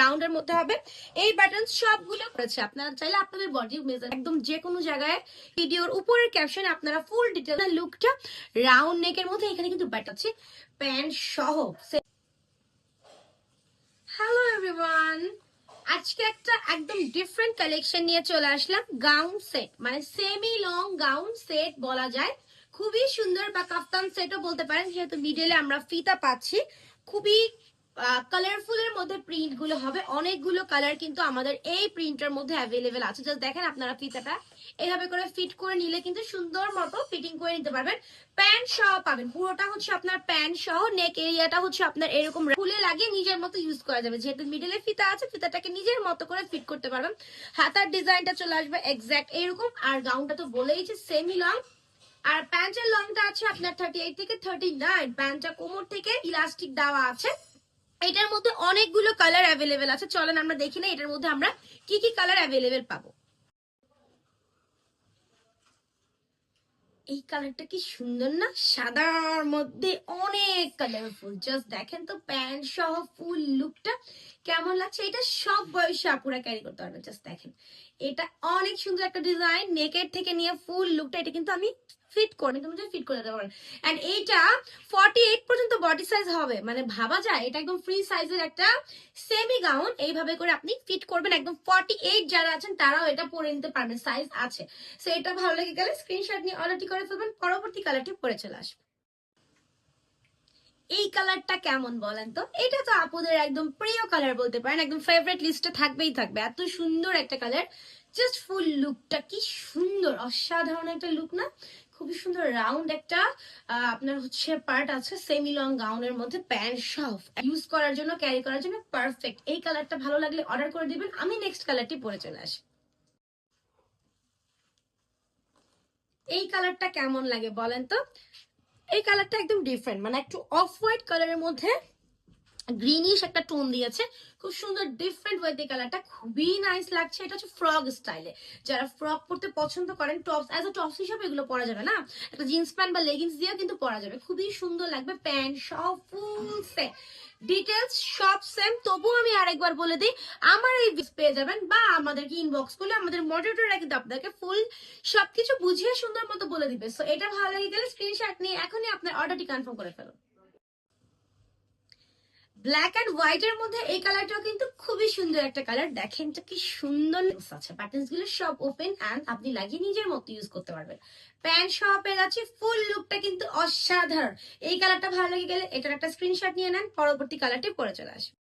রাউন্ডের মধ্যে হবে। এই বাটন সবগুলো করেছে, আপনারা চাইলে আপনাদের বডি মেজার একদম যে কোনো জায়গায় ভিডিওর উপরের ক্যাপশনে আপনারা ফুল ডিটেইল লুকটা রাউন্ড নেকের মধ্যে এখানে কিন্তু বাটাচ্ছে প্যান্ট সহ। হ্যালো এভরিওয়ান, আজকে একটা একদম ডিফারেন্ট কালেকশন নিয়ে চলে আসলাম। গাউন সেট মানে সেমি লং গাউন সেট বলা যায়, খুবই সুন্দর, বা কাফতান সেটও বলতে পারেন, যেহেতু মিডলে আমরা ফিতা পাচ্ছি। খুবই কালারফুলের মধ্যে প্রিন্ট গুলো হবে, অনেকগুলো কালার কিন্তু আমাদের এই প্রিন্টের মধ্যে অ্যাভেলেবেল আছে। জাস্ট দেখেন আপনারা ফিতাটা এভাবে করে ফিট করে নিলে কিন্তু সুন্দর মতো ফিটিং করে নিতে পারবেন। প্যান্ট সহ পাবেন, পুরোটা হচ্ছে আপনার প্যান্ট সহ, নেক এরিয়াটা হচ্ছে আপনার এরকম খুলে লাগিয়ে নিজের মতো ইউজ করা যাবে। যেহেতু মিডলে ফিতা আছে, ফিতাটাকে নিজের মতো করে ফিট করতে পারবেন। হাতার ডিজাইনটা চলে আসবে এক্স্যাক্ট এরকম, আর গাউনটা তো বলেইছে সেমি লং, আর প্যান্টের লংটা আছে আপনার 38 থেকে 39। প্যান্টটা কোমর থেকে ইলাস্টিক দেওয়া আছে। এটার মধ্যে অনেকগুলো কালার অ্যাভেলেবেল আছে, চলেন আমরা দেখি না এটার মধ্যে আমরা কি কি কালার অ্যাভেলেবেল পাবো। এই কালারটা কি সুন্দর না, সাদার মধ্যে অনেক কালারফুল। জাস্ট দেখেন তো প্যান্ট সহ ফুল লুকটা কেমন লাগছে। এটা সব বয়সে আপুরা ক্যারি করতে পারবে। জাস্ট দেখেন, এটা অনেক সুন্দর একটা ডিজাইন, নেকের থেকে নিয়ে ফুল লুকটা এটা কিন্তু আমি ফিট করে তুমি ফিট করে দিতে পারেন। এন্ড এইটা 48 পর্যন্ত বডি সাইজ হবে, মানে ভাবা যায় এটা একদম ফ্রি সাইজের একটা সেমি গাউন। এইভাবে করে আপনি ফিট করবেন, একদম 48 যারা আছেন তারাও এটা পরে নিতে পারবেন, সাইজ আছে। সো এটা ভালো লেগে গেলে স্ক্রিনশট নিয়ে অর্ডারটি করে ফেলবেন, পরবর্তী কালারটি পরে চলে আসবে। এই কালারটা কেমন বলেন তো? এটা তো আপুদের একদম প্রিয় কালার বলতে পারেন, একদম ফেভারিট লিস্টে থাকবেই থাকবে, এত সুন্দর একটা কালার। জাস্ট ফুল লুকটা কি সুন্দর, অসাধারণ একটা লুক না? খুবই সুন্দর রাউন্ড একটা আপনার হচ্ছে পার্ট আছে সেমি লং গাউনের মধ্যে, প্যান্ট সহ ইউজ করার জন্য, ক্যারি করার জন্য পারফেক্ট। এই কালারটা ভালো লাগলে অর্ডার করে দিবেন। আমি নেক্সট কালারটি পরে চলে আসি। এই কালারটা কেমন লাগে বলেন তো? এই কালারটা একদম ডিফারেন্ট, মানে একটু অফ হোয়াইট কালারের মধ্যে গ্রিনিশ একটা টোন দিয়েছে, খুব সুন্দর ডিফারেন্ট ওয়েতে কালারটা, খুবই নাইস লাগছে। এটা হচ্ছে ফ্রক স্টাইলে, যারা ফ্রক পরতে পছন্দ করেন, টপস অ্যাজ আ টপস হিসাবে এগুলো পরা যাবে না, একটা জিন্স প্যান্ট বা লেগিংস দিয়েও কিন্তু পরা যাবে, খুবই সুন্দর লাগবে। প্যান্ট সব ফুল সেট, ডিটেলস সব সেম। তবুও আমি আরেকবার বলে দিই, আমার এই পেয়ে যাবেন, বা আমাদেরকে ইনবক্স করলে আমাদের মডারেটররা কিন্তু আপনাকে ফুল সবকিছু বুঝিয়ে সুন্দর মতো বলে দিবে। সো এটা ভালো লেগে গেলে স্ক্রিনশট নিয়ে এখনই আপনার অর্ডারটি কনফার্ম করে ফেলুন। ব্ল্যাক এন্ড হোয়াইট এর মধ্যে এই কালারটাও কিন্তু খুবই সুন্দর একটা কালার। দেখেন তো কি সুন্দর আছে, বাটনস গুলো সব ওপেন এন্ড আপনি লাগিয়ে নিজের মতো ইউজ করতে পারবেন। প্যান্ট সহ পেয়ে যাচ্ছে, ফুল লুকটা কিন্তু অসাধারণ। এই কালারটা ভালো লেগে গেলে এটার একটা স্ক্রিনশট নিয়ে নেন, পরবর্তী কালারটি পরে চলে আসবে।